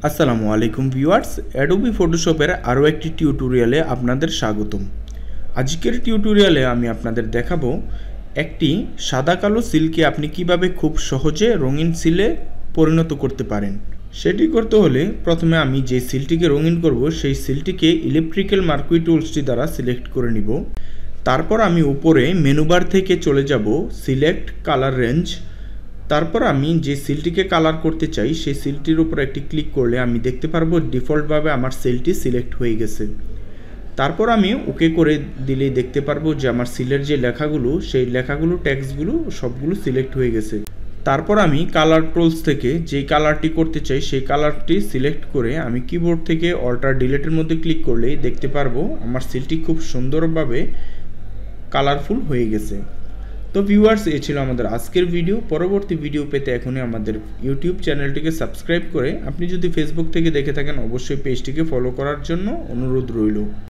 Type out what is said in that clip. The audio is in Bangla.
আসসালামু আলাইকুম ভিউয়ার্স, অ্যাডোবি ফটোশপের আরও একটি টিউটোরিয়ালে আপনাদের স্বাগতম। আজকের টিউটোরিয়ালে আমি আপনাদের দেখাবো একটি সাদা কালো সিলকে আপনি কিভাবে খুব সহজে রঙিন সিলে পরিণত করতে পারেন। সেটি করতে হলে প্রথমে আমি যে সিলটিকে রঙিন করব সেই সিলটিকে ইলেকট্রিক্যাল মার্কুই টুলসটি দ্বারা সিলেক্ট করে নিব। তারপর আমি উপরে মেনুবার থেকে চলে যাব সিলেক্ট কালার রেঞ্জ। তারপর আমি যে সিলটিকে কালার করতে চাই সেই সিলটির উপর একটি ক্লিক করলে আমি দেখতে পারবো ডিফল্টভাবে আমার সিলটি সিলেক্ট হয়ে গেছে। তারপর আমি ওকে করে দিলেই দেখতে পারবো যে আমার সিলের যে লেখাগুলো সেই লেখাগুলো টেক্সটগুলো সবগুলো সিলেক্ট হয়ে গেছে। তারপর আমি কালার টুলস থেকে যেই কালারটি করতে চাই সেই কালারটি সিলেক্ট করে আমি কিবোর্ড থেকে অল্টার ডিলিটের মধ্যে ক্লিক করলেই দেখতে পারবো আমার সিলটি খুব সুন্দরভাবে কালারফুল হয়ে গেছে। তো ভিউয়ার্স, এ ছিল আমাদের আজকের ভিডিও। পরবর্তী ভিডিও পেতে এখনই আমাদের ইউটিউব চ্যানেলটিকে সাবস্ক্রাইব করে আপনি যদি ফেসবুক থেকে দেখে থাকেন অবশ্যই পেজটিকে ফলো করার জন্য অনুরোধ রইল।